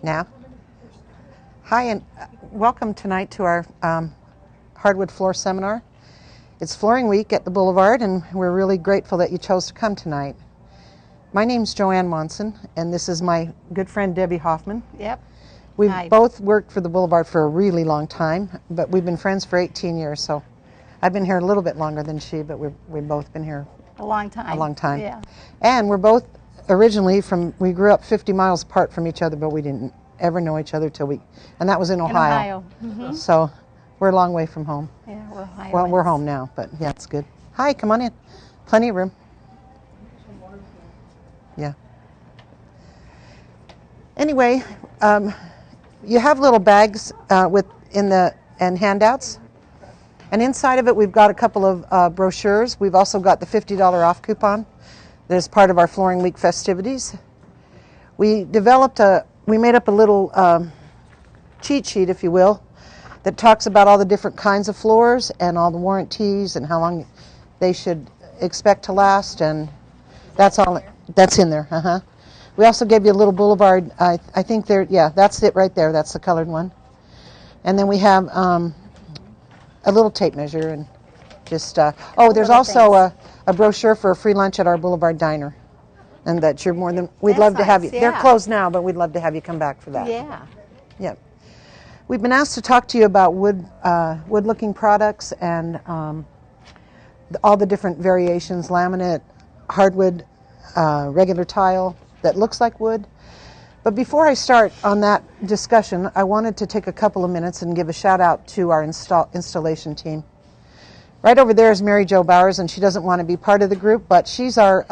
Now. Hi, and welcome tonight to our hardwood floor seminar. It's Flooring Week at the Boulevard, and we're really grateful that you chose to come tonight. My name's JoAnn Monson, and this is my good friend Debbie Hoffman. Yep. We've Hi. both worked for the Boulevard for a really long time, but we've been friends for 18 years, so I've been here a little bit longer than she, but we've both been here A long time. a long time. Yeah. And we're both originally we grew up 50 miles apart from each other, but we didn't ever know each other and that was in Ohio. Mm-hmm. So we're a long way from home. Yeah, we're Ohioans. Well, we're home now, but yeah, it's good. Hi, come on in. Plenty of room. Yeah. Anyway, you have little bags and handouts. And inside of it, we've got a couple of brochures. We've also got the $50 off coupon that is part of our Flooring Week festivities. We made up a little cheat sheet, if you will, that talks about all the different kinds of floors and all the warranties and how long they should expect to last, and that's in there. We also gave you a little Boulevard. I think that's it right there. That's the colored one. And then we have a little tape measure and just there's also a brochure for a free lunch at our Boulevard Diner, and that you're more than we'd love to have you. Yeah. They're closed now, but we'd love to have you come back for that. Yeah. Yep. We've been asked to talk to you about wood-looking products and all the different variations: laminate, hardwood, regular tile that looks like wood. But before I start on that discussion, I wanted to take a couple of minutes and give a shout out to our installation team. Right over there is Mary Jo Bowers, and she doesn't want to be part of the group, but she's our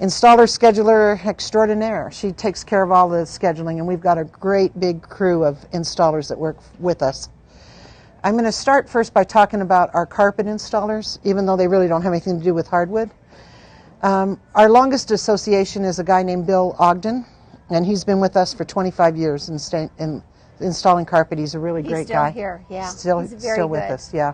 installer scheduler extraordinaire. She takes care of all the scheduling, and we've got a great big crew of installers that work with us. I'm going to start first by talking about our carpet installers, even though they really don't have anything to do with hardwood. Our longest association is a guy named Bill Ogden, and he's been with us for 25 years in installing carpet. He's a really great guy. He's still here, yeah. He's still with good. us, yeah.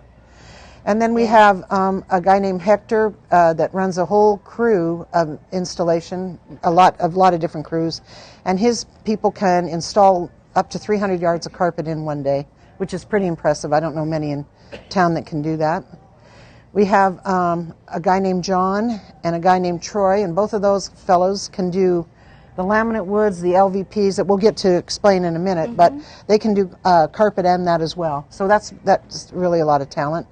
And then we have a guy named Hector that runs a whole crew of installation, a lot of different crews, and his people can install up to 300 yards of carpet in one day, which is pretty impressive. I don't know many in town that can do that. We have a guy named John and a guy named Troy, and both of those fellows can do the laminate woods, the LVPs that we'll get to explain in a minute, but they can do carpet and that as well. So that's really a lot of talent.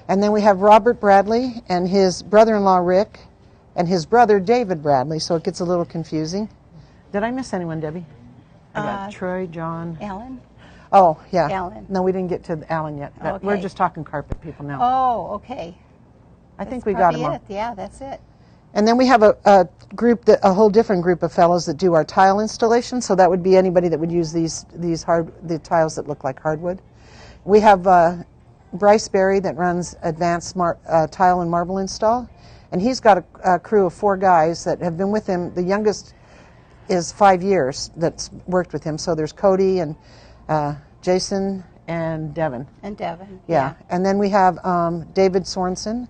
And then we have Robert Bradley and his brother-in-law Rick and his brother David Bradley, so it gets a little confusing. Did I miss anyone, Debbie? I got Troy, John. Alan? Oh, yeah. Alan. No, we didn't get to Alan yet. Okay. We're just talking carpet people now. Oh, okay. I think we got them all. Yeah, that's it. And then we have a whole different group of fellows that do our tile installation. So that would be anybody that would use the tiles that look like hardwood. We have Bryce Berry that runs advanced tile and marble install, and he's got a crew of 4 guys that have been with him. The youngest is 5 years that's worked with him. So there's Cody and Jason and Devin. And Devin. Yeah. And then we have David Sorensen.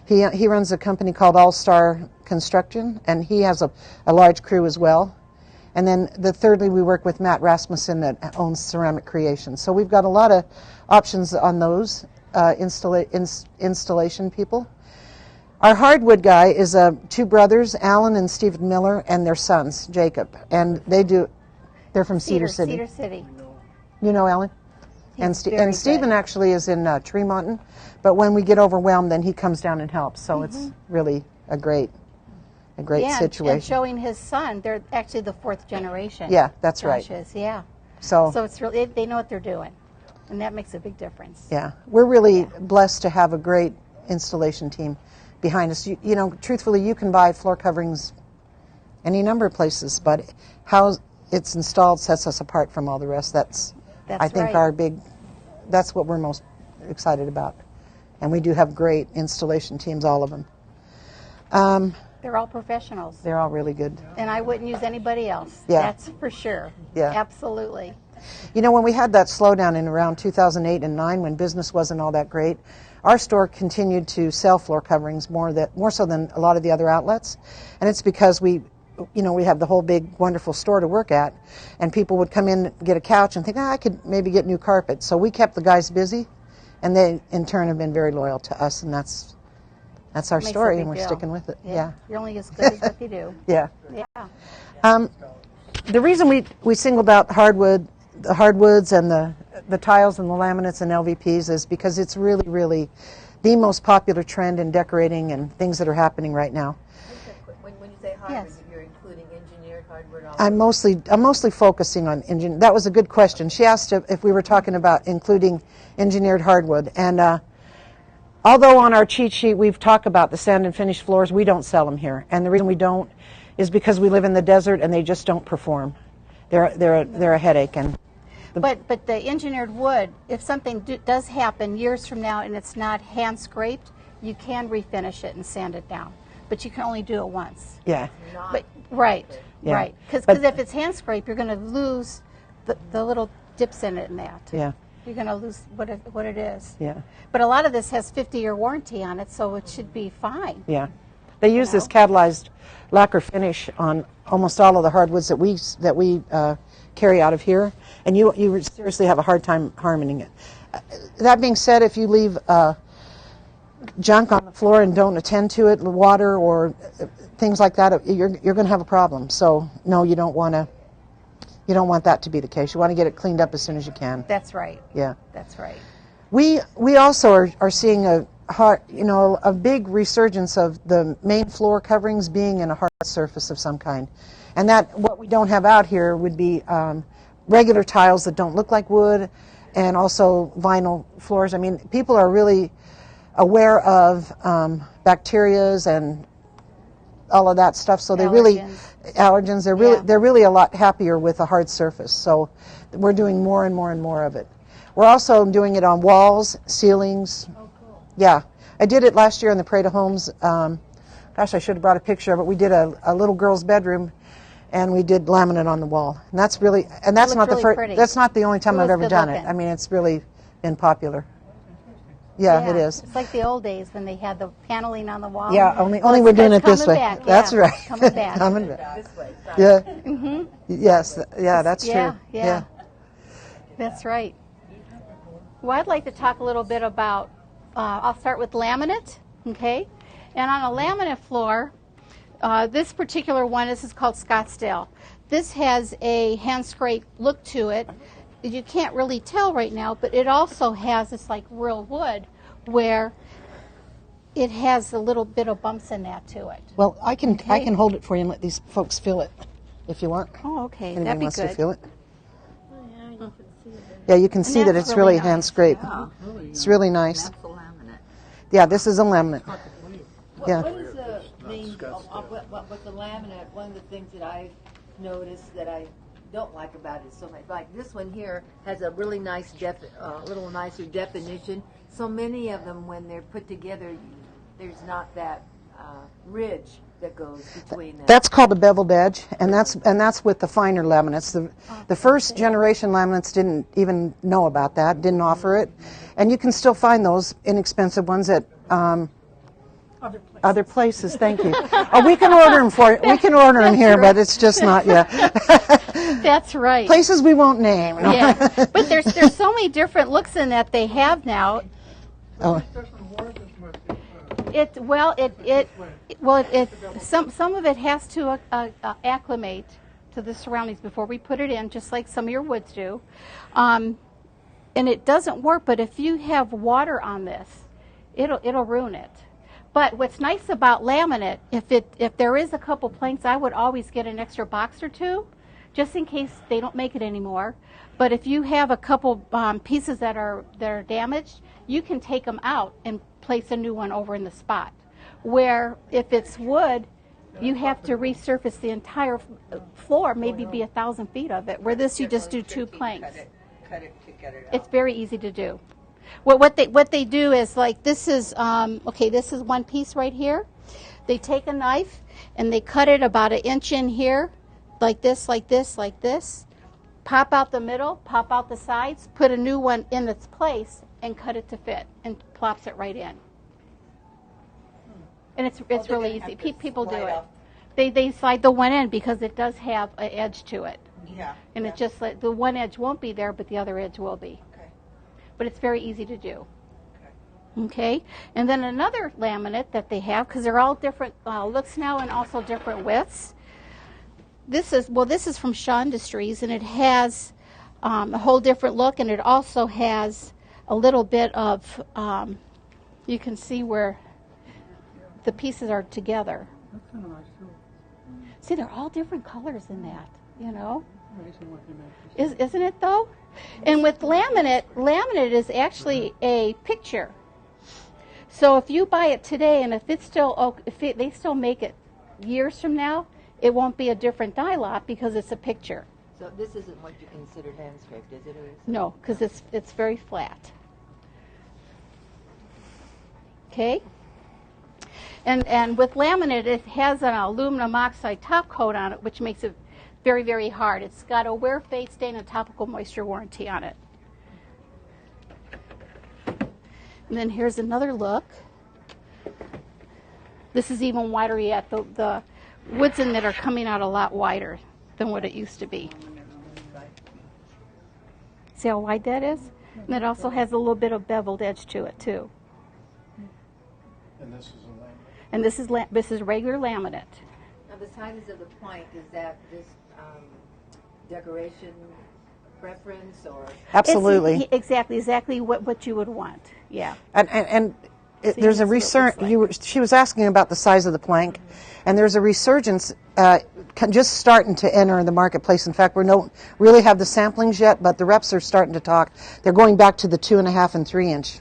He runs a company called All Star Construction, and he has a large crew as well. And then thirdly, we work with Matt Rasmussen that owns Ceramic Creations. So we've got a lot of options on those installation people. Our hardwood guy is 2 brothers, Alan and Stephen Miller, and their sons, Jacob. And they're from Cedar City. Cedar City. You know Alan? And Stephen actually is in Tremonton, but when we get overwhelmed, then he comes down and helps. So it's really a great situation. And showing his son, they're actually the 4th generation. Yeah, that's right. Josh is, yeah. So it's really, they know what they're doing, and that makes a big difference. Yeah, we're really blessed to have a great installation team behind us. You know, truthfully, you can buy floor coverings any number of places, but how it's installed sets us apart from all the rest. That's I think right. That's what we're most excited about. And we do have great installation teams, all of them. They're all professionals. They're all really good. And I wouldn't use anybody else. Yeah. That's for sure. Yeah. Absolutely. You know, when we had that slowdown in around 2008 and 9, when business wasn't all that great, our store continued to sell floor coverings more so than a lot of the other outlets. And it's because we you know, we have the whole big wonderful store to work at, and people would come in, get a couch, and think, I could maybe get new carpet. So we kept the guys busy, and they in turn have been very loyal to us, and that's our Makes a story, big and we're deal. sticking with it. Yeah. You're only as good as what you do. Yeah. Yeah. The reason we singled out the hardwoods and the tiles and the laminates and LVPs is because it's really, really the most popular trend in decorating and things that are happening right now. When you say hardwood, Yes. you're including engineered hardwood all I'm mostly focusing on engineered. That was a good question. She asked if we were talking about including engineered hardwood, and although on our cheat sheet we've talked about the sand and finished floors, we don't sell them here, and the reason we don't is because we live in the desert and they just don't perform. They're a headache. And But the engineered wood, if something does happen years from now and it's not hand scraped, you can refinish it and sand it down. But you can only do it once. yeah, But right, Yeah. right. Because But- if it's hand scraped, you're going to lose the little dips in it and that. yeah, You're going to lose what it is. yeah, But a lot of this has 50-year warranty on it, so it should be fine. yeah. They use this catalyzed lacquer finish on almost all of the hardwoods that we carry out of here, and you seriously have a hard time harmoning it. That being said, if you leave junk on the floor and don't attend to it, water or things like that, you're going to have a problem. So no, you don't want that to be the case. You want to get it cleaned up as soon as you can. That's right. Yeah. That's right. We also are seeing a big resurgence of the main floor coverings being in a hard surface of some kind, and that what we don't have out here would be regular tiles that don't look like wood, and also vinyl floors. I mean, people are really aware of bacterias and all of that stuff, so they're really a lot happier with a hard surface. So we're doing more and more and more of it. We're also doing it on walls, ceilings. Oh, cool. Yeah, I did it last year in the Parade Homes. Gosh, I should have brought a picture of it. We did a little girl's bedroom, and we did laminate on the wall. And that's not the really first. pretty. That's not the only time It I've was ever good done it. looking. I mean, it's really been popular. Yeah, it is. It's like the old days when they had the paneling on the wall. Yeah, only Well, we're doing it it's this way. coming back, That's yeah, right. it's coming back. Coming back. This way. Yeah. Mm-hmm. Yes. Yeah, that's Yeah, true. yeah. That's right. Well, I'd like to talk a little bit about, I'll start with laminate, okay? And on a laminate floor, this particular one, this is called Scottsdale. This has a hand scrape look to it. You can't really tell right now, but it also has this like real wood where it has a little bit of bumps in that to it. Well, I can hold it for you and let these folks feel it, if you want. Oh, okay, Anybody that'd be wants good. to feel it? Yeah, you can see that that's it's really really hand nice. scraped. It's really nice. That's the laminate. Yeah, this is a laminate. Yeah. What is the main, with the laminate, one of the things that I've noticed that I don't like about it so much, like this one here has a really nice, little nicer definition. So many of them, when they're put together, there's not that ridge that goes between them. That's called a beveled edge, and that's with the finer laminates. The first generation laminates didn't even know about that, didn't offer it, and you can still find those inexpensive ones at other places. Thank you. Oh, we can order them for you. We can order them here, but it's just not yet. That's right. Places we won't name. Yeah, but there's so many different looks in that they have now. Oh. Some of it has to acclimate to the surroundings before we put it in, just like some of your woods do, and it doesn't work. But if you have water on this, it'll ruin it. But what's nice about laminate, if there is a couple planks, I would always get an extra box or two, just in case they don't make it anymore. But if you have a couple pieces that are damaged, you can take them out and place a new one over in the spot. Where if it's wood, you have to resurface the entire floor, maybe be 1,000 feet of it. Where this, you just do 2 planks. Cut it to get it out. It's very easy to do. What they do is, like, this is this is one piece right here. They take a knife and they cut it about 1 inch in here, like this, like this, like this. Pop out the middle, pop out the sides, put a new one in its place, and cut it to fit, and plops it right in. And it's really easy. People do it. They slide the one in because it does have an edge to it. Yeah. And it just like the one edge won't be there, but the other edge will be. Okay. But it's very easy to do. Okay, and then another laminate that they have, because they're all different looks now and also different widths. This is from Shaw Industries, and it has a whole different look, and it also has a little bit of, you can see where the pieces are together. That's kind of nice too. See, they're all different colors in that, you know. Amazing what they make. Isn't it though? And with laminate is actually a picture. So if you buy it today, and if it's still, they still make it years from now, it won't be a different dye lot because it's a picture. So this isn't what you consider landscaped, is it? Or is it? No, because it's very flat. Okay. And with laminate, it has an aluminum oxide top coat on it, which makes it very, very hard. It's got a wear, fade, stain, and topical moisture warranty on it. And then here's another look. This is even wider yet. The woods in it are coming out a lot wider than what it used to be. See how wide that is? And it also has a little bit of beveled edge to it too. And this is a laminate. And this is regular laminate. Now the size of the plank, is that just decoration preference or? Absolutely. It's exactly what you would want. Yeah. And See, there's a that's what it resurgence. looks like. She was asking about the size of the plank, and there's a resurgence just starting to enter the marketplace. In fact, we don't really have the samplings yet, but the reps are starting to talk. They're going back to the 2.5 and 3 inch.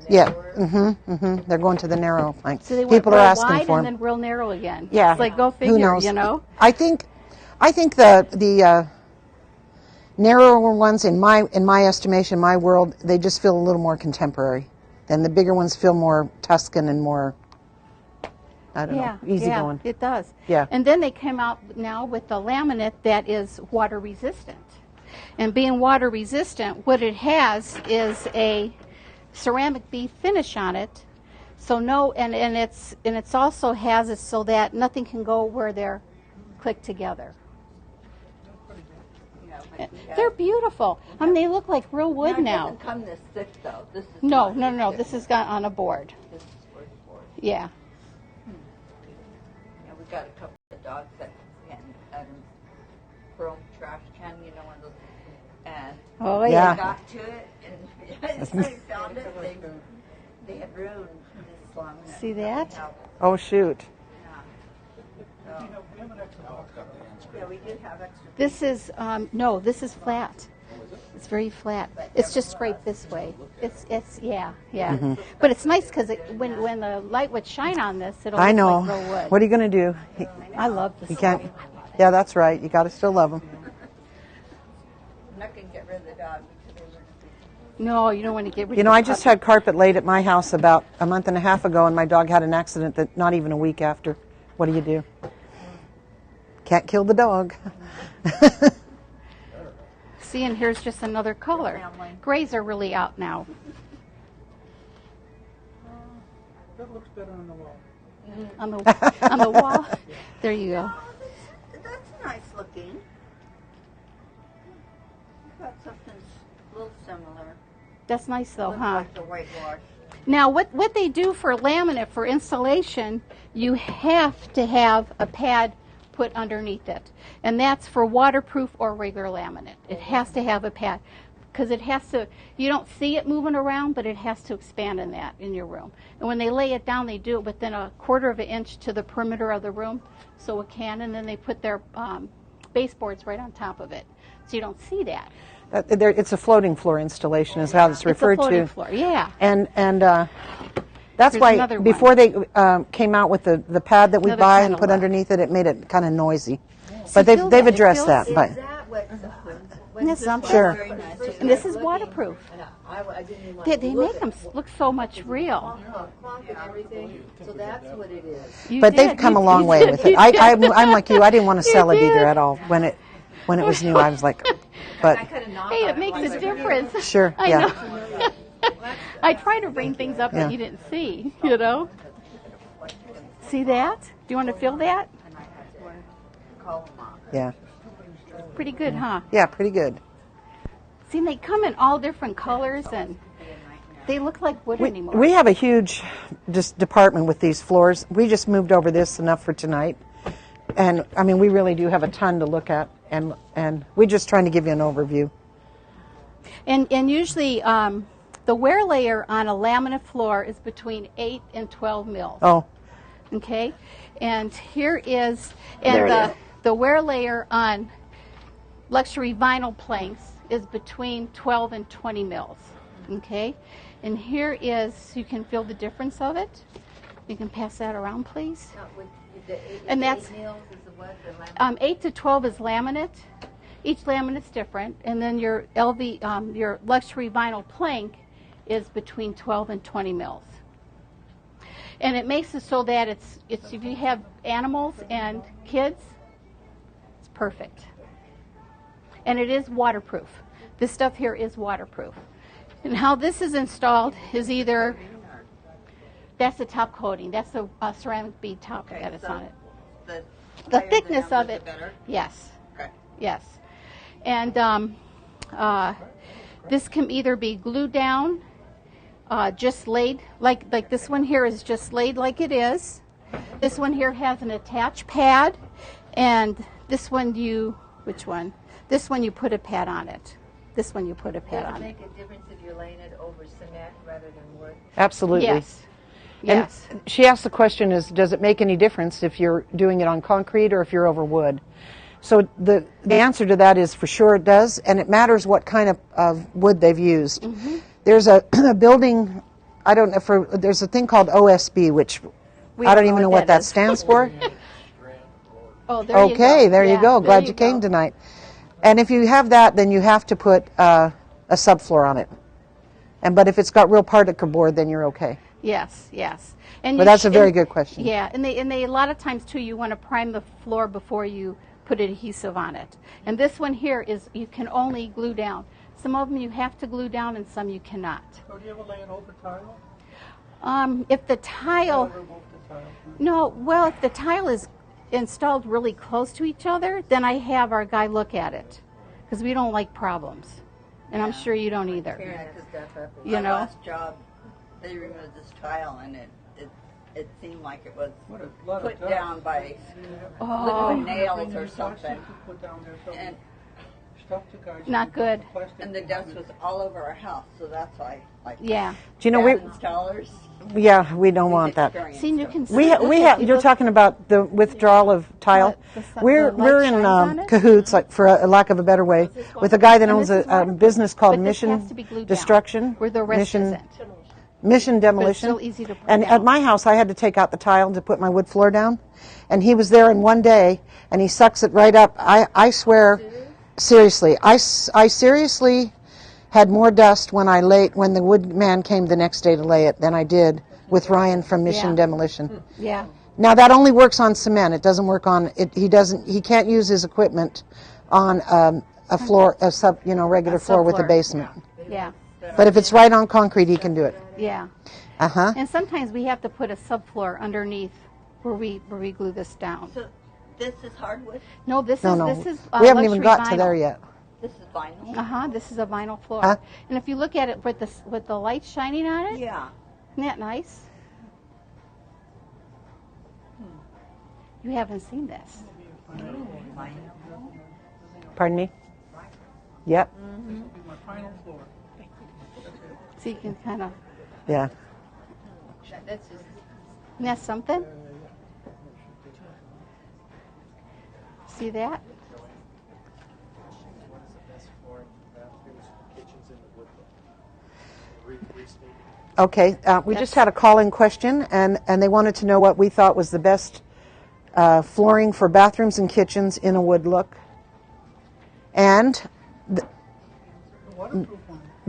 Yeah. They're going to the narrow plank. So they went People are real asking wide for and them. then real narrow again. Yeah. It's like go Who figure, knows? you know. I think the narrower ones, in my estimation, my world, they just feel a little more contemporary. Then the bigger ones feel more Tuscan and more, I don't know, easy going. It does. Yeah. And then they came out now with the laminate that is water resistant. And being water resistant, what it has is a ceramic bead finish on it. So it's also has it so that nothing can go where they're clicked together. They're beautiful. I mean, they look like real wood It now. doesn't come this thick though. This is No. not this thick. This is got on a board. This is for the board. Yeah. Yeah, we got a couple of dogs that had chrome trash can, you know, one of those, and Oh Yeah. they got to it and they found it. They had ruined this laminate. See that? Oh, shoot. Yeah, we did have extra. This is no. This is flat. It's very flat. It's just scraped this way. It's yeah. But it's nice because when the light would shine on this, it'll I look know. like real wood. What are you going to do? I love this. You can't. Yeah, that's right. You got to still love them. I'm not going to get rid of the dog because they were. No, you don't want to get rid. You know, of I the just puppy. had carpet laid at my house about a month and a half ago, and my dog had an accident that not even a week after. What do? Can't kill the dog. See, and here's just another color. Grays are really out now. That looks better on the wall. On the wall. There you go. That's nice looking. Got something a little similar. That's nice though, Looks huh? like the whitewash. Now, what they do for laminate for installation, you have to have a pad put underneath it, and that's for waterproof or regular laminate. It has to have a pad because it has to. You don't see it moving around, but it has to expand in your room. And when they lay it down, they do it within 1/4 of an inch to the perimeter of the room, so it can. And then they put their baseboards right on top of it, so you don't see that. It's a floating floor installation, is how it's referred it's a floating to. floor, yeah. And that's Here's why another one. before they came out with the pad that we Another buy kind and of put look. underneath it, it made it kind of noisy. So But feel they've that. It addressed feels- that. But Is that what? Isn't that something? Sure. Very nice. And this is waterproof. I didn't even want They to make them look so much real. Clunk and everything. So that's what it is. You but did. they've come You a long did. way with it. You I'm did. like you. I didn't want to sell it did. either at all when it was new. I was like, but Hey, it makes a difference. Sure, I yeah. know. I try to bring things up Yeah. that you didn't see, you know. See that? Do you want to feel that? call them on. Yeah. Pretty good, huh? Yeah, pretty good. See, they come in all different colors, and they look like wood anymore. We have a huge just department with these floors. We just moved over this enough for tonight. And, I mean, we really do have a ton to look at, and we're just trying to give you an overview. And usually the wear layer on a laminate floor is between 8 and 12 mils. Oh, Okay? And here is, There and it is. the wear layer on luxury vinyl planks is between 12 and 20 mils. Okay? And here is, you can feel the difference of it. You can pass that around, please. And that's 8 to 12 is laminate. Each laminate's different, and then your your luxury vinyl plank is between 12 and 20 mils. And it makes it so that it's if you have animals and kids, it's perfect. And it is waterproof. This stuff here is waterproof. And how this is installed is either that's the top coating. That's the ceramic bead top that is on it. The higher thickness of diameter, it, the better? yes, Okay. yes. And this can either be glued down, just laid, like this one here is just laid like it is. This one here has an attached pad, and this one which one? This one you put a pad on it. This one you put a pad Does it on it. make a difference if you're laying it over cement rather than wood? absolutely. Yes, And yes. she asked the question does it make any difference if you're doing it on concrete or if you're over wood? So the answer to that is for sure it does, and it matters what kind of wood they've used. Mm-hmm. There's a building, I don't know, there's a thing called OSB, which We I don't even know what that is. stands for. Oh, there you go. Okay, there you Yeah, go. there Glad you came go. tonight. And if you have that, then you have to put a subfloor on it. But if it's got real particle board, then you're okay. Yes, yes. And But you that's a very and- good question. Yeah, and they a lot of times too, you want to prime the floor before you put adhesive on it. And this one here is you can only glue down. Some of them you have to glue down, and some you cannot. So do you ever lay an over tile? If the tile, Ever remove the tile? no, well, if the tile is installed really close to each other, then I have our guy look at it because we don't like problems, and I'm sure you don't either. Yeah, 'cause Step up. You my know? last job, they removed this tile, and it seemed like it was What a lot of put dust. down by Oh, liquid nails or Bring your dust something. you could put down there, so And stop the guys. Not who put good. the plastic and the dust was all over our house, so that's why, like, yeah. Do you know, as installers, we don't want that. See, and you can see We look have. if you You're look- talking about the withdrawal of tile. The We're light in shines on it? cahoots, like for a lack of a better way, with a guy that And owns this is a waterproof, business called but this Mission has to be glued down, Destruction, where the rest Mission isn't. Mission Demolition. still easy to put and down. at my house, I had to take out the tile to put my wood floor down, and he was there in one day, and he sucks it right up. I swear, seriously, I seriously had more dust when when the wood man came the next day to lay it than I did with Ryan from Mission Yeah. Demolition. Yeah. Now that only works on cement. It doesn't work on it. He can't use his equipment on a floor, regular floor with a subfloor. basement. Yeah. But if it's right on concrete, he can do it. Yeah. Uh-huh. And sometimes we have to put a subfloor underneath where we glue this down. so this is hardwood, No, this No. is We haven't even luxury got to there vinyl. yet. this is vinyl. This is a vinyl floor. Huh? And if you look at it with the light shining on it, Yeah. isn't that nice? You haven't seen this. Pardon me? Yep. This will be my final floor. So you can kind of, Yeah. That's just, isn't that something? See that? Okay. We just had a call-in question, and they wanted to know what we thought was the best flooring for bathrooms and kitchens in a wood look. And the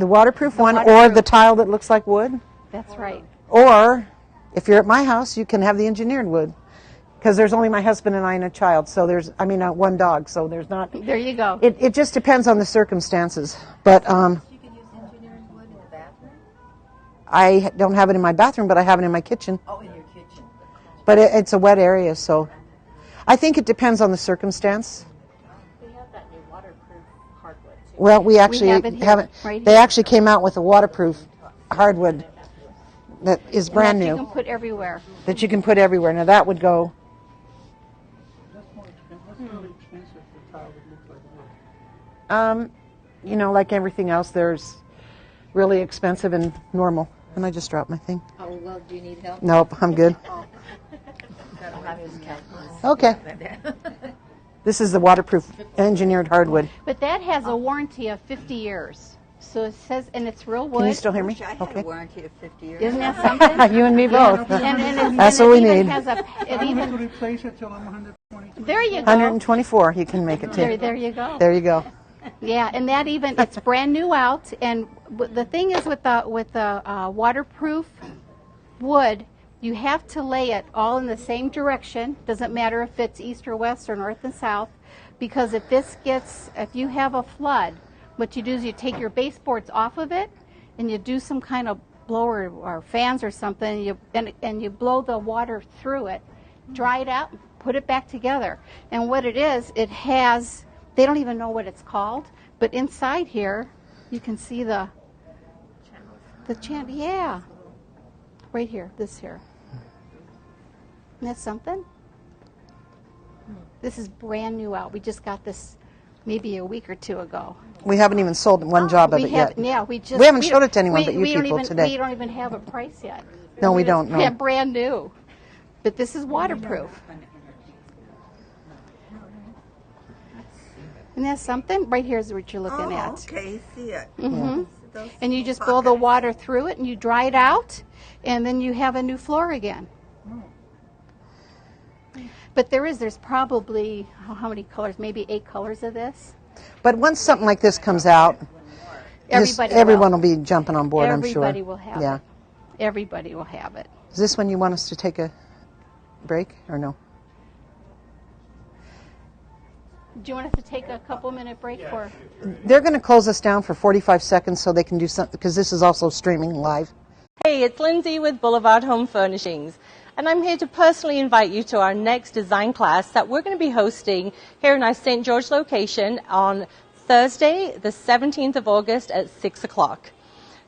waterproof one, or the waterproof. tile that looks like wood. That's right. Or if you're at my house, you can have the engineered wood. Because there's only my husband and I and a child, so one dog, so there's not. There you go. It just depends on the circumstances. But you can use engineered wood in the bathroom? I don't have it in my bathroom, but I have it in my kitchen. Oh, in your kitchen. But it's a wet area, so I think it depends on the circumstance. We have that new waterproof hardwood too. Well, we actually have it here, haven't. right They here. actually came out with a waterproof hardwood that is brand That new you can put everywhere. that you can put everywhere. Now that would go. That's more expensive. That's really expensive for tile that looks like wood. You know, like everything else, there's really expensive and normal. And I just dropped my thing. Oh, well, do you need help? Nope, I'm good. That'll have his calculus. Okay. This is the waterproof engineered hardwood. But that has a warranty of 50 years. So it says, and it's real wood. Can you still hear me? I had Okay. a warranty of 50 years. Isn't that something? You and me both. That's and what we it even need. has a, it I'm going even, to replace it till I'm 120. there you go. 124, you can make it to. There you go. There you go. Yeah, and that even, it's brand new out. And the thing is with the waterproof wood, you have to lay it all in the same direction. Doesn't matter if it's east or west or north and south, because if you have a flood, what you do is you take your baseboards off of it, and you do some kind of blower or fans or something, and you blow the water through it, dry it out, put it back together. And what it is, it has, they don't even know what it's called, but inside here, you can see the channel, yeah, right here, this here. Isn't that something? This is brand new out. We just got this maybe a week or two ago. We haven't even sold one job of it yet. Yeah, We haven't showed it to anyone but you don't people even, today. We don't even have a price yet. No, we don't, no. Yeah, brand new. But this is waterproof. Isn't that something? Right here is what you're looking at. Okay, see it. And you just blow the water through it and you dry it out, and then you have a new floor again. But there's probably, how many colors? Maybe 8 colors of this. But once something like this comes out, everyone will be jumping on board, I'm sure. Everybody will have Yeah. it. Everybody will have it. Is this when you want us to take a break or no? Do you want us to take a couple-minute break for? They're going to close us down for 45 seconds so they can do something, because this is also streaming live. Hey, it's Lindsay with Boulevard Home Furnishings, and I'm here to personally invite you to our next design class that we're going to be hosting here in our St. George location on Thursday, the 17th of August at 6 o'clock.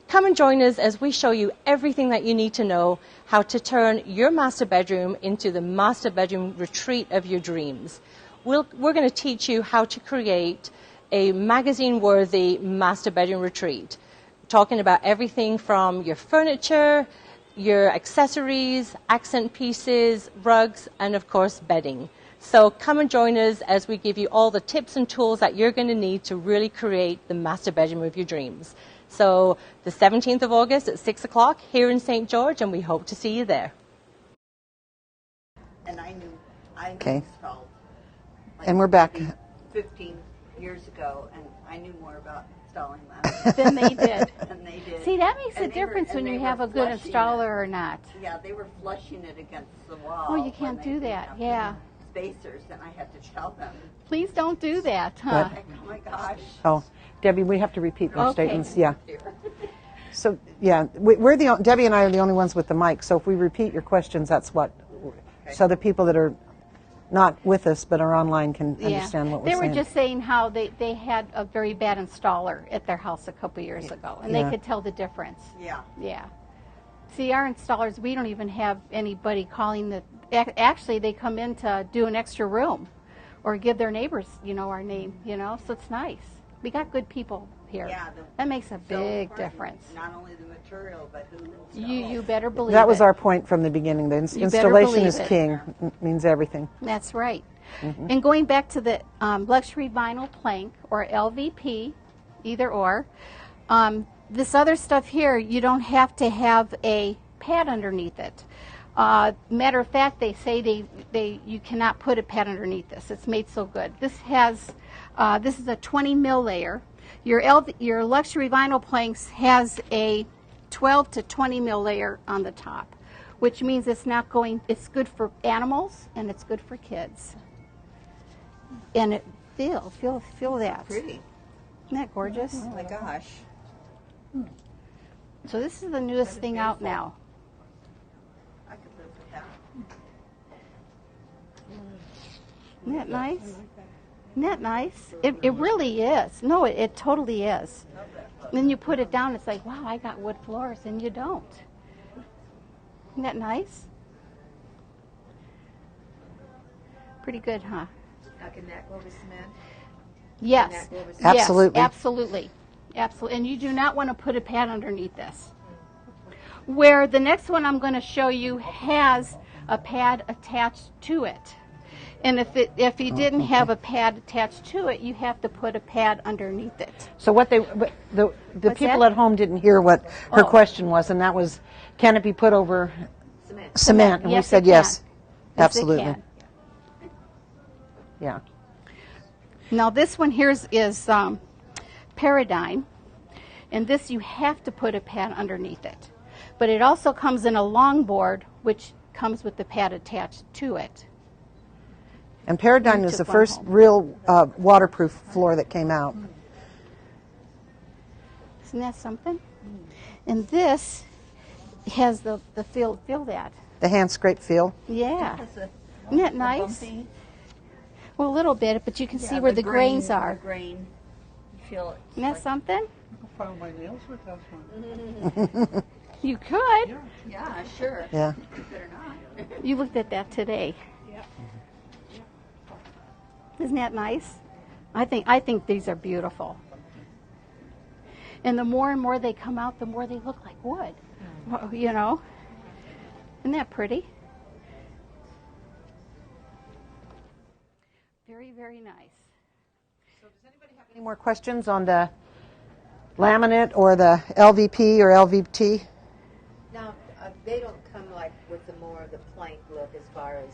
Come and join us as we show you everything that you need to know how to turn your master bedroom into the master bedroom retreat of your dreams. We're going to teach you how to create a magazine-worthy master bedroom retreat, talking about everything from your furniture, your accessories, accent pieces, rugs, and of course bedding. So come and join us as we give you all the tips and tools that you're going to need to really create the master bedroom of your dreams. So the 17th of August at 6 o'clock here in St. George, and we hope to see you there. And I Okay. installed. Like And we're back. 15 years ago, and I knew more about installing laminate Than they did. than they did. See, that makes a And they were- difference and when they you were have a good flushing installer it. or not. Yeah, they were flushing it against the wall. Oh, you when can't they do didn't that. have Yeah. the spacers, and I had to tell them, Please don't do that, huh? like, oh my gosh. Oh, Debbie, we have to repeat those Okay. statements. Yeah. So, yeah, Debbie and I are the only ones with the mic, so if we repeat your questions, that's what, so the people that are not with us but are online can understand what we're They saying. were just saying how they had a very bad installer at their house a couple years ago, and Yeah. they could tell the difference. Yeah. Yeah. See, our installers, we don't even have anybody calling the. Actually, they come in to do an extra room, or give their neighbors, our name, So it's nice. We got good people here. Yeah, That makes a So big important, difference. Not only the material, but who installs. You better believe That was it. our point from the beginning. The You better installation believe is it. king. Means everything. That's right. And going back to the luxury vinyl plank or LVP, either or, this other stuff here, you don't have to have a pad underneath it. Matter of fact, they say you cannot put a pad underneath this. It's made so good. This is a 20 mil layer. Your luxury vinyl planks has a 12 to 20 mil layer on the top, which means it's good for animals and it's good for kids. And feel that. Pretty. Isn't that gorgeous? Oh my gosh. So this is the newest thing out now. I could live with that. Isn't that nice? Isn't that nice? It really is. No, it totally is. Then you put it down, it's like, wow, I got wood floors, and you don't. Isn't that nice? Pretty good, huh? Now, can that go with cement? Yes. Can that go with Absolutely. Yes, absolutely. Absolutely. And you do not want to put a pad underneath this. Where the next one I'm going to show you has a pad attached to it. And if you didn't have a pad attached to it, you have to put a pad underneath it. So the people that? at home didn't hear what her Oh. question was, and that was, can it be put over Cement. cement? And Yes, we said it yes. can. Yes, it Absolutely. can. Yeah. Now this one here is Paradigm, and this you have to put a pad underneath it. But it also comes in a longboard, which comes with the pad attached to it. And Paradigm You is the took one first home. real waterproof floor that came out. Isn't that something? And this has the feel that. The hand scrape feel. Yeah. Isn't that nice? Well, a little bit, but you can see where the grains are. The grain. You feel it. Isn't that something? I file my nails with that one. You could. Yeah, sure. Yeah. Better not. You looked at that today. Isn't that nice? I think these are beautiful. And the more and more they come out, the more they look like wood. Well, you know? Isn't that pretty? Very, very nice. Any more questions on the laminate or the LVP or LVT? Now, they don't come like with the more of the plank look as far as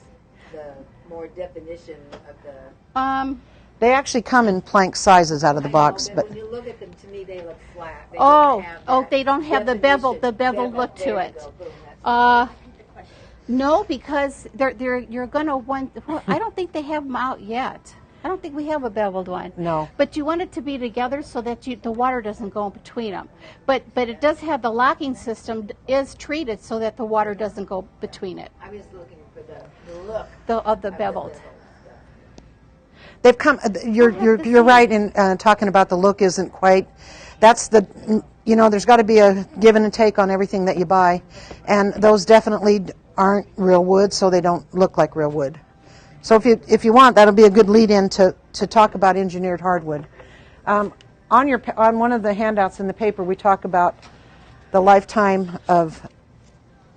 the more definition of the. They actually come in plank sizes out of the box, I know, but when you look at them, to me, they look flat. They Oh, don't have oh, that they don't have the bevel definition. look to There you it. go. Boom, that's No, because you're gonna want. Well, I don't think they have them out yet. I don't think we have a beveled one. No. But you want it to be together so that the water doesn't go in between them. But it does have the locking system is treated so that the water doesn't go between it. I'm just looking for the look Of the beveled. they've come. You're right in talking about the look isn't quite. That's there's got to be a give and take on everything that you buy, and those definitely aren't real wood, so they don't look like real wood. So if you want, that'll be a good lead-in to talk about engineered hardwood. On one of the handouts in the paper, we talk about the lifetime of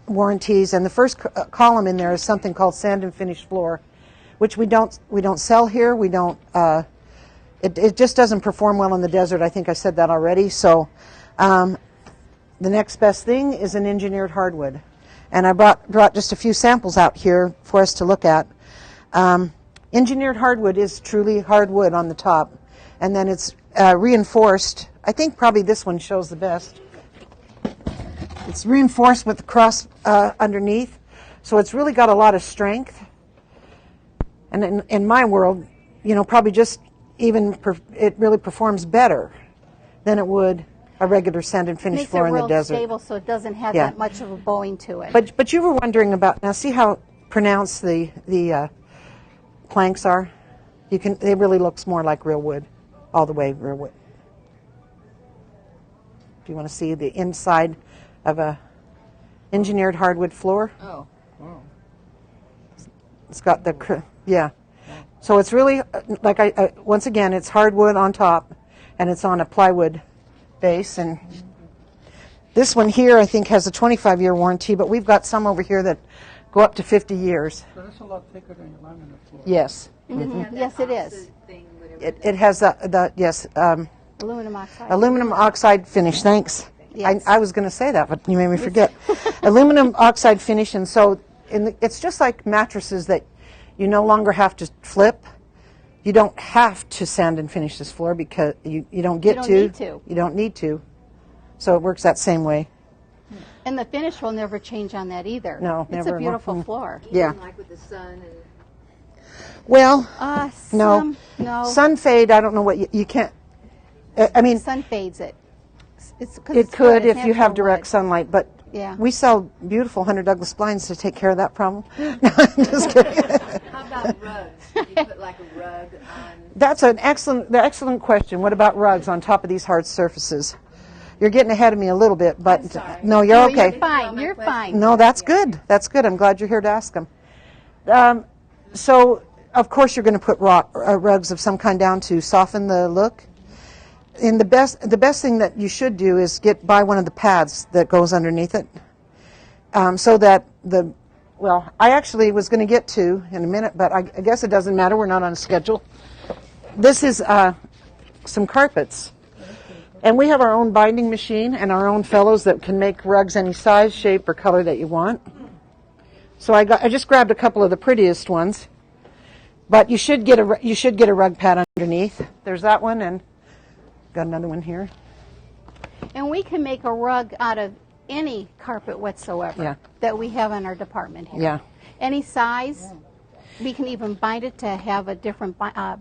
warranties, and the first column in there is something called sand and finish floor, which we don't sell here. We don't. It just doesn't perform well in the desert. I think I said that already. So the next best thing is an engineered hardwood, and I brought just a few samples out here for us to look at. Engineered hardwood is truly hardwood on the top, and then it's reinforced. I think probably this one shows the best. It's reinforced with the cross underneath, so it's really got a lot of strength. And in my world, probably just it really performs better than it would a regular sand and finish Makes floor it in the real desert. stable so it doesn't have Yeah. that much of a bowing to it. But you were wondering about, now see how pronounced the planks are? It really looks more like real wood, all the way real wood. Do you want to see the inside of a engineered hardwood floor? Oh. Wow. It's got yeah. So it's really, once again, it's hardwood on top, and it's on a plywood base. And this one here, I think, has a 25-year warranty, but we've got some over here that go up to 50 years. So that's a lot thicker than your laminate floor. Yes. Yes, it is. It has yes, Aluminum oxide. aluminum oxide finish. Thanks. Yes. I was going to say that, but you made me forget. Aluminum oxide finish, and so it's just like mattresses that you no longer have to flip. You don't have to sand and finish this floor because you don't get don't to. need to. You don't need to. So it works that same way. And the finish will never change on that either. No, It's never. a beautiful floor. Yeah. Like with the sun and. Well, No. sun fade. I don't know what you can't. I mean, Sun fades it. It's 'cause it it's could wood, it's if you have natural direct wood. sunlight, but Yeah. we sell beautiful Hunter Douglas blinds to take care of that problem. No, I'm just kidding. How about about rugs? Did you put like a rug on? That's an excellent question. What about rugs on top of these hard surfaces? You're getting ahead of me a little bit, but I'm sorry. no, you're No, okay. You're fine. You're fine. No, that's good. That's good. I'm glad you're here to ask them. So, of course, you're going to put rugs of some kind down to soften the look. And the best thing that you should do is buy one of the pads that goes underneath it, so that I actually was going to get to in a minute, but I guess it doesn't matter. We're not on a schedule. This is some carpets. And we have our own binding machine and our own fellows that can make rugs any size, shape, or color that you want. So I just grabbed a couple of the prettiest ones. But you should get a rug pad underneath. There's that one, and got another one here. And we can make a rug out of any carpet whatsoever that we have in our department here. Yeah. Any size. We can even bind it to have a different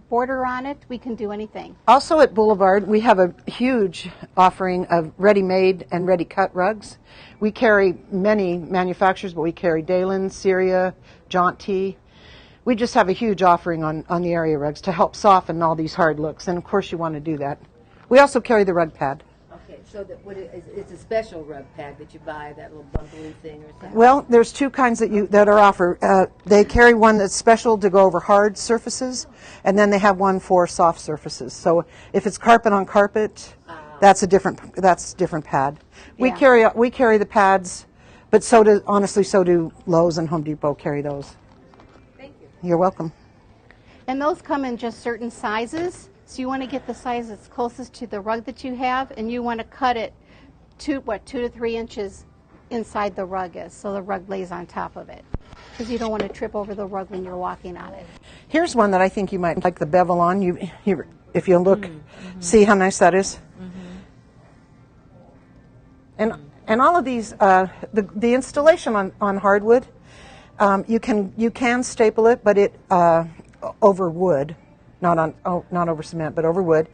border on it. We can do anything. Also at Boulevard, we have a huge offering of ready-made and ready-cut rugs. We carry many manufacturers, but we carry Dalen, Syria, Jaunty. We just have a huge offering on the area rugs to help soften all these hard looks. And, of course, you want to do that. We also carry the rug pad. Okay, so it's a special rug pad that you buy, that little bungalow thing or something? Well, there's two kinds that are offered. They carry one that's special to go over hard surfaces, and then they have one for soft surfaces. So if it's carpet on carpet, that's different pad. We carry the pads, but so do Lowe's and Home Depot carry those. Thank you. You're welcome. And those come in just certain sizes. So you want to get the size that's closest to the rug that you have, and you want to cut it 2 to 3 inches inside the rug is, so the rug lays on top of it. Because you don't want to trip over the rug when you're walking on it. Here's one that I think you might like the bevel on. If you look, see how nice that is. And all of these, the installation on hardwood, you can staple it, but it over wood. Not over cement, but over wood.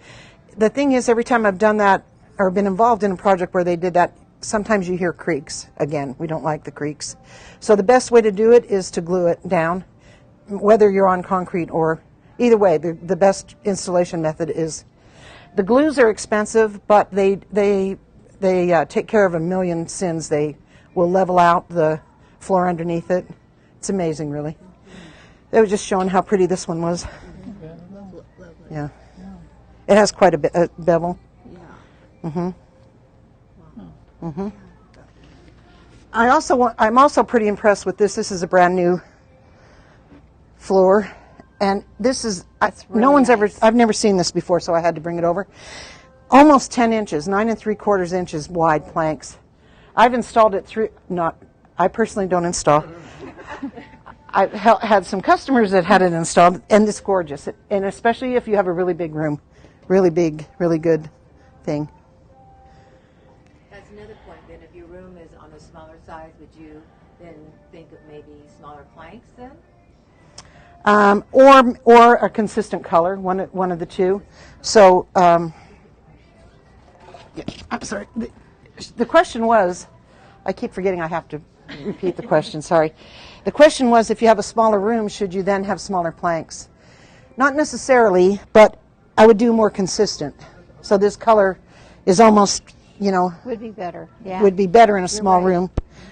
The thing is, every time I've done that or been involved in a project where they did that, sometimes you hear creaks. Again, we don't like the creaks. So the best way to do it is to glue it down, whether you're on concrete or either way. The best installation method is the glues are expensive, but they take care of a million sins. They will level out the floor underneath it. It's amazing, really. They were just showing how pretty this one was. Yeah. It has quite a bevel. Yeah. I'm also pretty impressed with this. This is a brand new floor, and this is I've never seen this before, so I had to bring it over. Almost 10 inches, 9 3/4 inches wide planks. I've installed it I personally don't install. I've had some customers that had it installed, and it's gorgeous. And especially if you have a really big room, really big, really good thing. That's another point. Then, if your room is on a smaller size, would you then think of maybe smaller planks then? Or a consistent color, one of the two. So, I'm sorry. The question was, I keep forgetting I have to repeat the question. Sorry. The question was, if you have a smaller room, should you then have smaller planks? Not necessarily, but I would do more consistent. So this color is almost, would be better. Yeah. Would be better in a small room,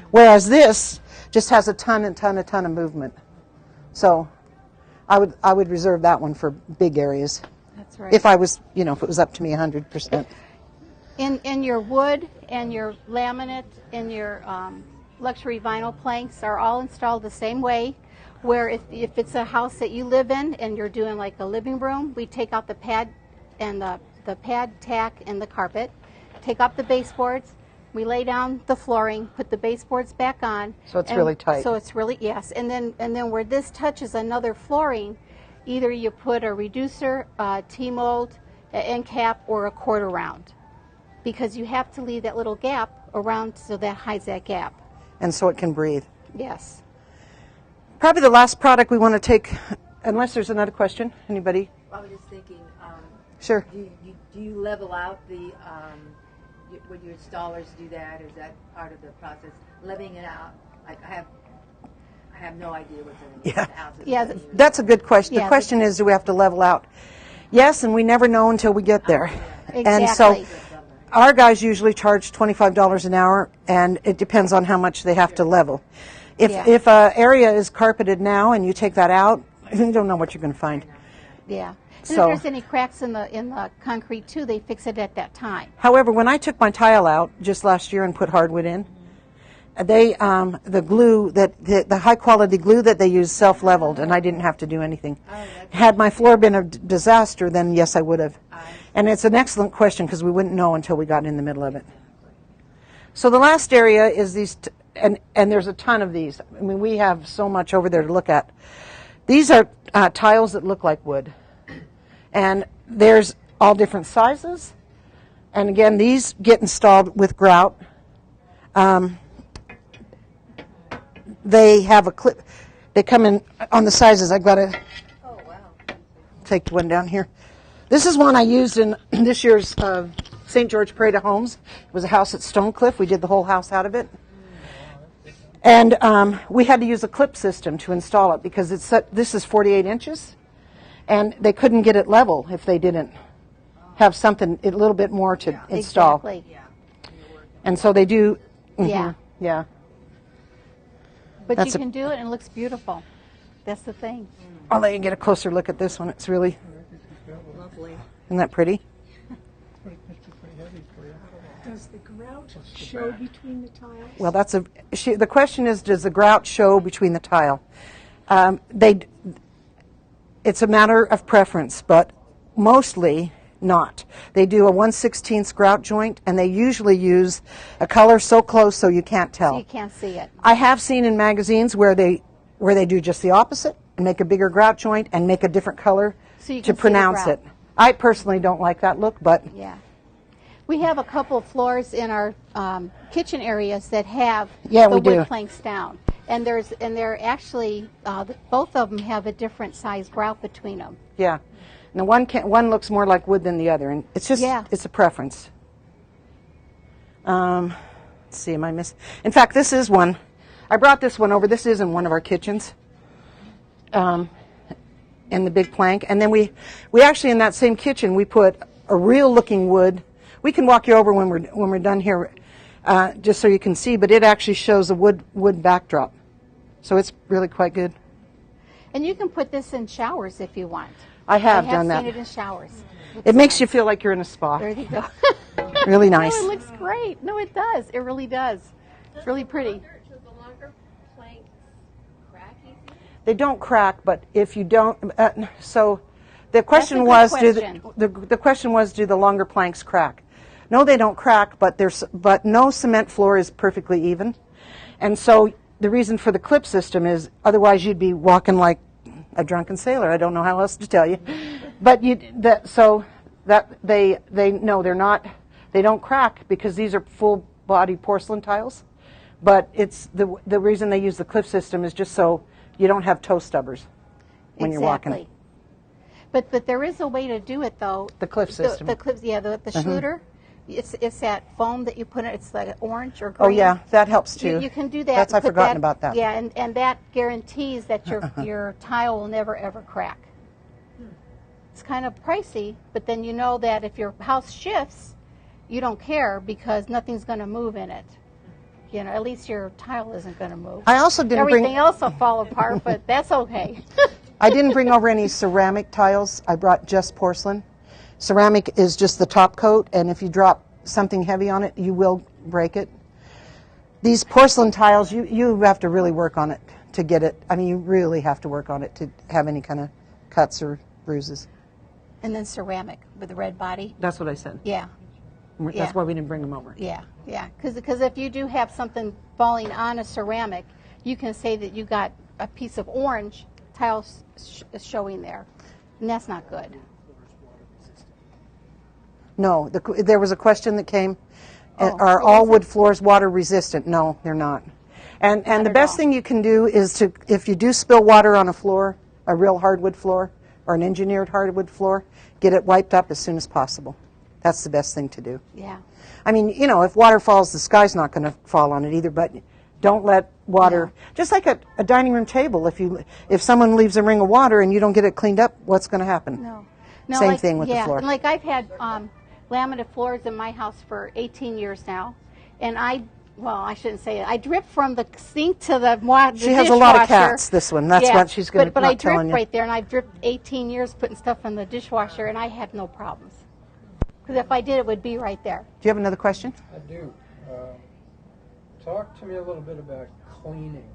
whereas this just has a ton of movement. So I would reserve that one for big areas. That's right. If I was, if it was up to me 100%. In your wood and your laminate and your luxury vinyl planks are all installed the same way, where if it's a house that you live in and you're doing like a living room, we take out the pad and the pad tack and the carpet, take up the baseboards, we lay down the flooring, put the baseboards back on. So it's really tight. So it's really, yes. And then where this touches another flooring, either you put a reducer, T-mold, an end cap, or a quarter round. Because you have to leave that little gap around so that hides that gap. And so it can breathe. Yes. Probably the last product we want to take, unless there's another question. Anybody? I was just thinking, Sure. do you level out the, would your installers do that, or is that part of the process, leveling it out? Like I I have no idea what's in Yeah. the houses. Yeah, That's a good question. Yeah, The question is, do we have to level out? Yes, and we never know until we get there. And so Exactly. our guys usually charge $25 an hour, and it depends on how much they have to level. Yeah. If an area is carpeted now and you take that out, you don't know what you're going to find. Yeah. And So- if there's any cracks in the concrete too, they fix it at that time. However, when I took my tile out just last year and put hardwood in, they the glue the high quality glue that they use self-leveled, and I didn't have to do anything. Had my floor been a disaster, then yes, I would have. And it's an excellent question because we wouldn't know until we got in the middle of it. So the last area is these, and there's a ton of these. I mean, we have so much over there to look at. These are tiles that look like wood, and there's all different sizes. And again, these get installed with grout. They have a clip. They come in on the sizes. I've got to take one down here. This is one I used in this year's St. George Parade of Homes. It was a house at Stonecliff. We did the whole house out of it. And we had to use a clip system to install it because this is 48 inches. And they couldn't get it level if they didn't have something a little bit more to install. Exactly. And so they do. Yeah. Yeah. But That's you can do it and it looks beautiful. That's the thing. I'll let you get a closer look at this one. It's really Lovely. Isn't that pretty? Does the grout show between the tiles? Well, the question is, does the grout show between the tile? It's a matter of preference, but mostly not. They do a 1/16 grout joint, and they usually use a color so close so you can't tell. So you can't see it. I have seen in magazines where they do just the opposite and make a bigger grout joint and make a different color So you to can see the pronounce grout. it. I personally don't like that look, but Yeah. We have a couple of floors in our kitchen areas that have Yeah, the we do. wood planks down. And they're actually, both of them have a different size grout between them. yeah. And one looks more like wood than the other, and it's just Yeah. it's a preference. Let's see, am I missing? In fact, this is one. I brought this one over. This is in one of our kitchens. In the big plank, and then we actually in that same kitchen we put a real looking wood. We can walk you over when we're done here, just so you can see. But it actually shows a wood backdrop, so it's really quite good. And you can put this in showers if you want. I have done I have that. seen it in showers. It makes you feel like you're in a spa. There you go. Really nice. No, it looks great. No, it does. It really does. It's really pretty. Does the longer planks crack easy? They don't crack, but if you don't, so the question good was, question. the question was, do the longer planks crack? No, they don't crack, but no cement floor is perfectly even, and so the reason for the clip system is otherwise you'd be walking like a drunken sailor. I don't know how else to tell you, but they're not. They don't crack because these are full body porcelain tiles, but it's the reason they use the clip system is just so you don't have toe stubbers when you're walking. Exactly. But there is a way to do it though. The clip system. The clips, yeah, the Schluter. It's that foam that you put in. It's like orange or Oh green. yeah, that helps too. You can do that. I've put forgotten about that. Yeah, and that guarantees that your tile will never ever crack. It's kind of pricey, but then you know that if your house shifts, you don't care because nothing's going to move in it. You know, at least your tile isn't going to move. I also didn't Everything else will fall apart, but that's okay. I didn't bring over any ceramic tiles. I brought just porcelain. Ceramic is just the top coat, and if you drop something heavy on it, you will break it. These porcelain tiles, you have to really work on it to get it. I mean, you really have to work on it to have any kind of cuts or bruises. And then ceramic with the red body. That's what I said. Yeah, That's Yeah. why we didn't bring them over. yeah. Because if you do have something falling on a ceramic, you can say that you got a piece of orange tile showing there, and that's not good. No, there was a question that came. Oh, Are what all was wood it? floors water resistant? No, they're not. And the at best all. thing you can do is if you do spill water on a floor, a real hardwood floor or an engineered hardwood floor, get it wiped up as soon as possible. That's the best thing to do. Yeah. I mean, if water falls, the sky's not going to fall on it either, but Don't let water, just like a dining room table, if someone leaves a ring of water and you don't get it cleaned up, what's going to happen? No. Same thing with the floor. And like I've had laminate floors in my house for 18 years now, and I shouldn't say it. I drip from the sink to the dishwasher. She has a lot of cats, this one. That's what she's going to But I drip telling you. right there, and I've dripped 18 years putting stuff in the dishwasher, and I have no problems. Because if I did, it would be right there. Do you have another question? I do. Talk to me a little bit about cleaning.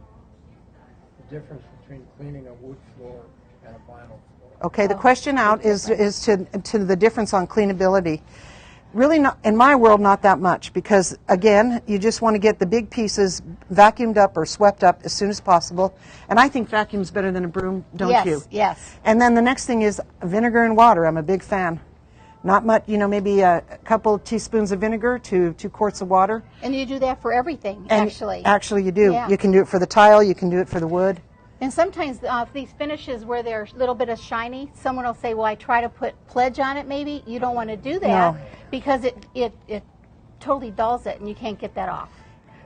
The difference between cleaning a wood floor and a vinyl floor. Okay, the question out is to the difference on cleanability. Really, not in my world, not that much, because again, you just want to get the big pieces vacuumed up or swept up as soon as possible. And I think vacuum's better than a broom, don't you? Yes. And then the next thing is vinegar and water. I'm a big fan. Not much, maybe a couple of teaspoons of vinegar to 2 quarts of water. And you do that for everything, And actually. Actually, you do. Yeah. You can do it for the tile. You can do it for the wood. And sometimes these finishes where they're a little bit of shiny, someone will say, well, I try to put pledge on it maybe. You don't want to do that No. because it totally dulls it and you can't get that off.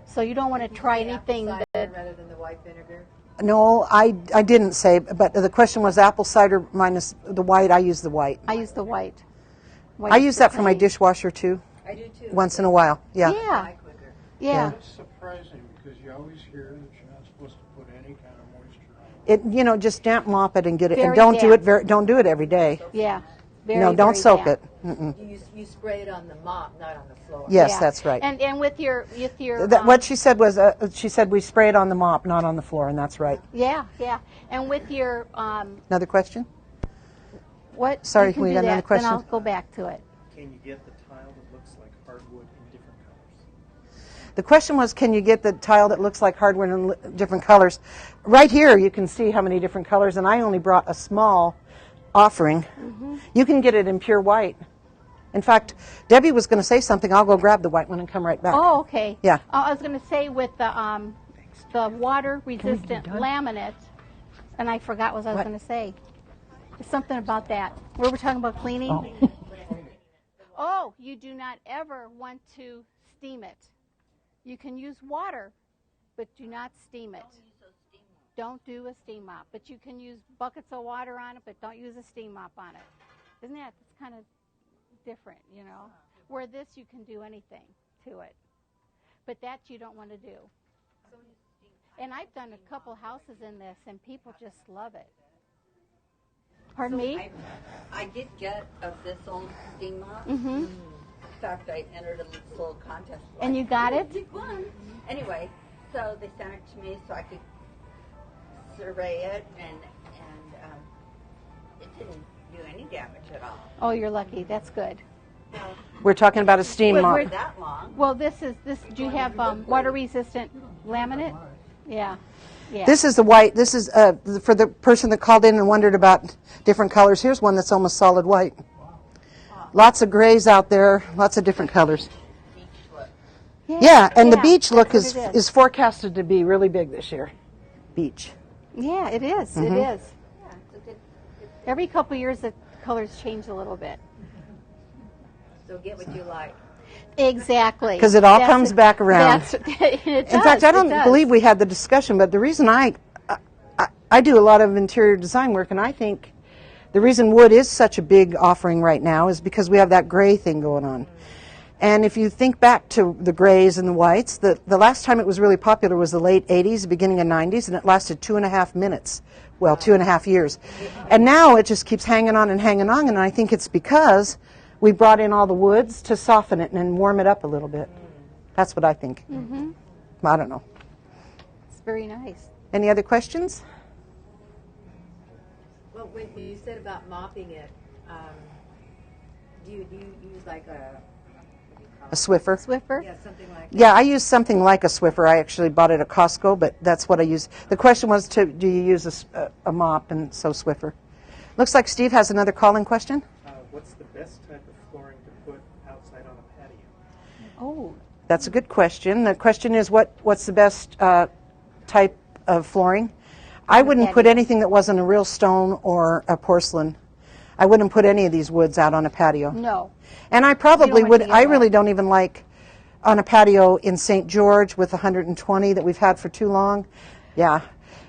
So you don't want to try anything Apple that... cider rather than the white vinegar. No, I didn't say, but the question was apple cider minus the white. I use the white. I use the white. I use that for my dishwasher too, I do too. once in a while. Yeah. Yeah. Quicker. Yeah. It's surprising because you always hear that you're not supposed to put any kind of moisture on it. It just damp mop it and get it. And Very don't do damp. it don't do it every day. Yeah. Very, No, don't very soak damp. it. Mm-mm. You spray it on the mop, not on the floor. Yes, Yeah. that's right. And with your What she said was she said we spray it on the mop, not on the floor, and that's right. yeah. And with your Another question? what? Sorry, you can we do got another that, question? Then I'll go back to it. Can you get the tile that looks like hardwood in different colors? The question was, can you get the tile that looks like hardwood in different colors? Right here, you can see how many different colors, and I only brought a small offering. Mm-hmm. You can get it in pure white. In fact, Debbie was going to say something. I'll go grab the white one and come right back. Oh, okay. Yeah. I was going to say with the water-resistant laminate, and I forgot what I was going to say. It's something about that. We were talking about cleaning. Oh, you do not ever want to steam it. You can use water, but do not steam it. Don't do a steam mop. But you can use buckets of water on it, but don't use a steam mop on it. Isn't that? It's kind of different, Where this, you can do anything to it. But that you don't want to do. And I've done a couple houses in this, and people just love it. Pardon me? I did get a Bissell steam mop. Mm-hmm. In fact, I entered a little contest. And you got it? You won. Anyway, so they sent it to me so I could survey it, and it didn't do any damage at all. Oh, you're lucky. That's good. We're talking about a steam Wait, mop. we're- That long. Well, this. Do you have water-resistant laminate? Yeah. Yeah. This is the white. This is for the person that called in and wondered about different colors. Here's one that's almost solid white. Lots of grays out there, lots of different colors. Beach look. Yeah, and the beach look that's is what it is forecasted to be really big this year. Beach. Yeah, it is. Mm-hmm. It is. Yeah, it's a good. Every couple of years, the colors change a little bit. So get what you like. Exactly. 'Cause it all comes back around. It In does, fact, I it don't does. believe we had the discussion, but the reason I do a lot of interior design work, and I think the reason wood is such a big offering right now is because we have that gray thing going on. And if you think back to the grays and the whites, the last time it was really popular was the late 80s, beginning of 90s, and it lasted 2.5 minutes. Well, 2.5 years. And now it just keeps hanging on, and I think it's because we brought in all the woods to soften it and warm it up a little bit. That's what I think. Mm-hmm. I don't know. It's very nice. Any other questions? Well, when you said about mopping it, do you use like A Swiffer? Swiffer? something like that? Yeah, I use something like a Swiffer. I actually bought it at Costco, but that's what I use. The question was, do you use a mop, and so Swiffer. Looks like Steve has another calling question. What's the best type of flooring to put outside on a patio? Oh, That's a good question. The question is, what's the best type of flooring? I wouldn't put anything that wasn't a real stone or a porcelain. I wouldn't put any of these woods out on a patio. no. And I probably want would. to get I wet. really don't even like on a patio in St. George with 120 that we've had for too long. Yeah.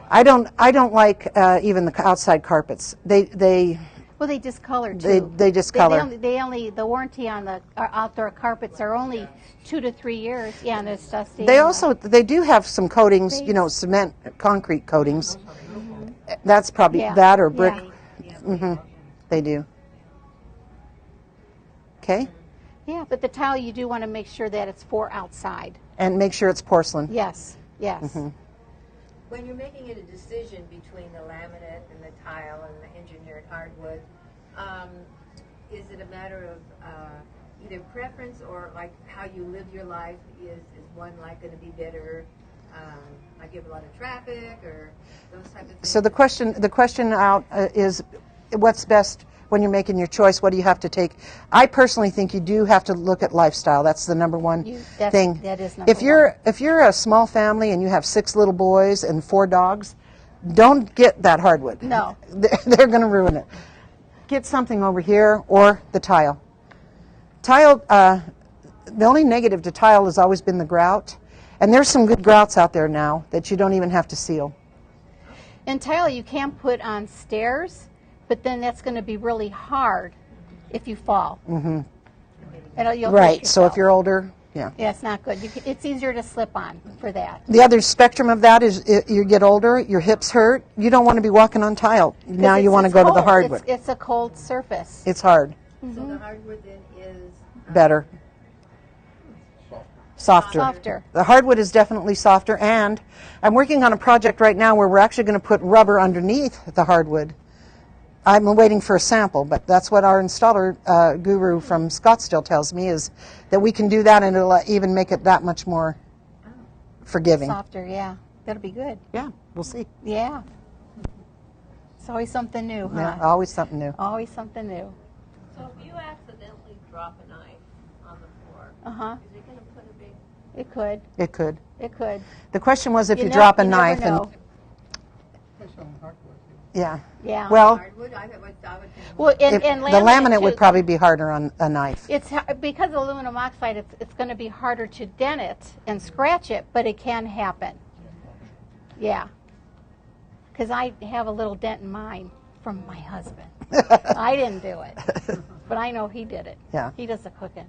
I don't like even the outside carpets. Well, they discolor too. They discolor. The warranty on the outdoor carpets are only 2 to 3 years. Yeah, and it's dusty. They do have some coatings, cement, concrete coatings. That's probably that or brick. Yeah. They do. Okay. Yeah, but the tile you do want to make sure that it's for outside. And make sure it's porcelain. Yes. Yes. When you're making it a decision between the laminate and the tile and the engineered hardwood, is it a matter of either preference or like how you live your life? Is one like going to be better? Like you have a lot of traffic or those type of things? So the question out is, what's best when you're making your choice? What do you have to take? I personally think you do have to look at lifestyle. That's the number one thing. That is number one. If you're a small family and you have 6 little boys and 4 dogs, don't get that hardwood. No. They're going to ruin it. Get something over here or the tile. Tile, the only negative to tile has always been the grout. And there's some good grouts out there now that you don't even have to seal. And tile you can put on stairs, but then that's going to be really hard if you fall. Mm-hmm. You'll Right. hurt So if yourself. you're older, yeah. Yeah, it's not good. It's easier to slip on for that. The other spectrum of that is you get older, your hips hurt. You don't want to be walking on tile. Now you want to go to the hardwood. It's a cold surface. It's hard. So the hardwood then is Better. Softer. The hardwood is definitely softer, and I'm working on a project right now where we're actually going to put rubber underneath the hardwood. I'm waiting for a sample, but that's what our installer guru from Scottsdale tells me, is that we can do that and it'll even make it that much more forgiving. Softer, yeah. That'll be good. Yeah, we'll see. Yeah. It's always something new, huh? Yeah, always something new. Always something new. So if you accidentally drop a knife on the floor, is it going to put a big... It could. It could. It could. The question was if you drop a knife never and... know. Yeah. Yeah. Well, hardwood. I would well, and the laminate laminate would too. probably be harder on a knife. It's because of aluminum oxide. It's going to be harder to dent it and scratch it, but it can happen. Yeah. Because I have a little dent in mine from my husband. I didn't do it, but I know he did it. Yeah. He does the cooking.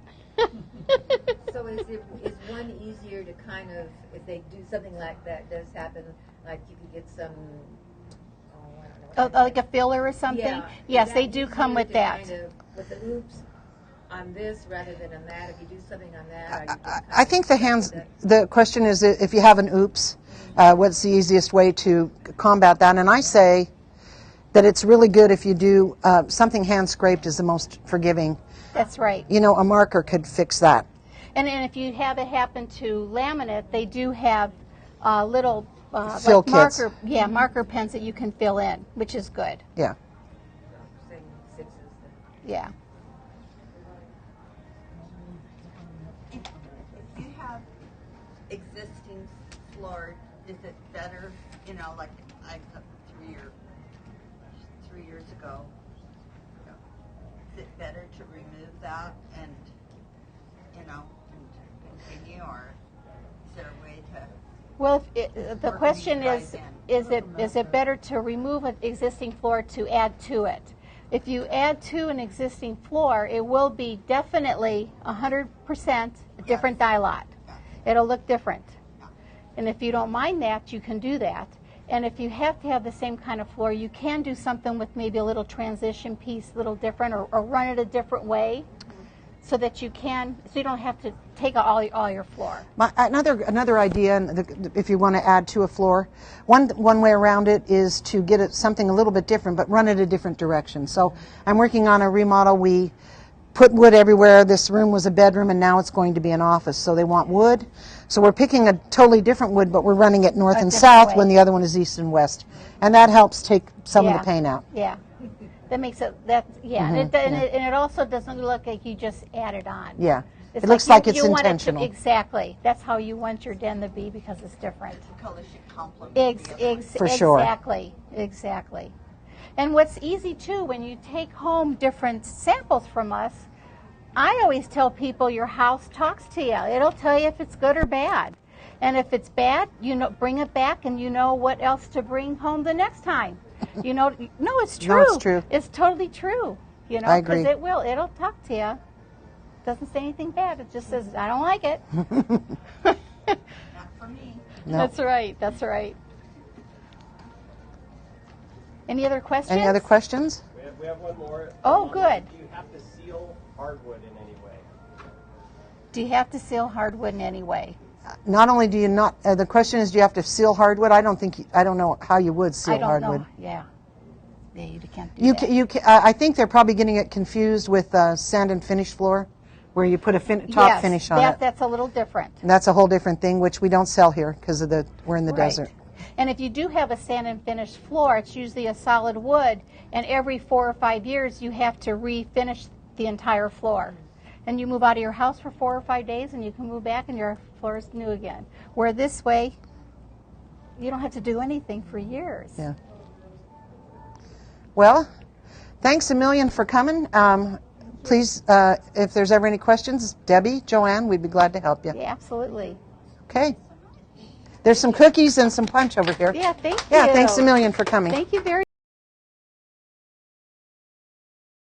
So is one easier to kind of, if they do something like that does happen, like you could get some, Like a filler or something? Yeah. Yes, Is they that do come easier with to that. kind of, with the oops on this rather than on that, if you do something on that, are you just kind I of think the stuck hands. with it? The question is, if you have an oops, what's the easiest way to combat that? And I say that it's really good if you do something hand scraped is the most forgiving. That's right. You know, a marker could fix that. And if you have it happen to laminate, they do have little Fill like kits. marker pens that you can fill in, which is good. Yeah. Saying sixes. Yeah. If you have existing floor, is it better, like I put 3 years ago, is it better to remove that and, and continue, or is there a way to... Well, the question drive is it better to remove an existing floor to add to it? If you add to an existing floor, it will be definitely 100% a different dye lot. It'll look different. And if you don't mind that, you can do that. And if you have to have the same kind of floor, you can do something with maybe a little transition piece, a little different, or run it a different way, so that you don't have to take all your floor. Another idea, and if you want to add to a floor, one way around it is to get it something a little bit different, but run it a different direction. So I'm working on a remodel. We put wood everywhere. This room was a bedroom, and now it's going to be an office. So they want wood. So we're picking a totally different wood, but we're running it north and south when the other one is east and west, and that helps take some of the paint out. Yeah. That makes it, and it also doesn't look like you just added on. Yeah. It's It looks like it's you want it to- intentional. Exactly. That's how you want your den to be because it's different. The color should complement the other. For sure. Exactly. And what's easy too, when you take home different samples from us, I always tell people your house talks to you. It'll tell you if it's good or bad. And if it's bad, you know, bring it back and you know what else to bring home the next time. You know, no, it's true. No, it's true. It's totally true. You know, I agree. because it'll talk to you. Doesn't say anything bad. It just says, I don't like it. Not for me. No. That's right. That's right. Any other questions? Any other questions? We have one more. Oh, good. Do you have to seal hardwood in any way? Do you have to seal hardwood in any way? Not only do you not, the question is, do you have to seal hardwood? I don't know how you would seal I don't hardwood. know. Yeah. Yeah, you can't do that. I think they're probably getting it confused with sand and finish floor, where you put a top finish on it. That's a little different. And that's a whole different thing, which we don't sell here because we're in the Right. desert. And if you do have a sand and finish floor, it's usually a solid wood, and every 4 or 5 years you have to refinish the entire floor. And you move out of your house for 4 or 5 days, and you can move back, and your floor is new again. Where this way, you don't have to do anything for years. Yeah. Well, thanks a million for coming. Please, if there's ever any questions, Debbie, JoAnn, we'd be glad to help you. Yeah, absolutely. Okay. There's some cookies and some punch over here. Yeah, thank you. Yeah, thanks a million for coming. Thank you very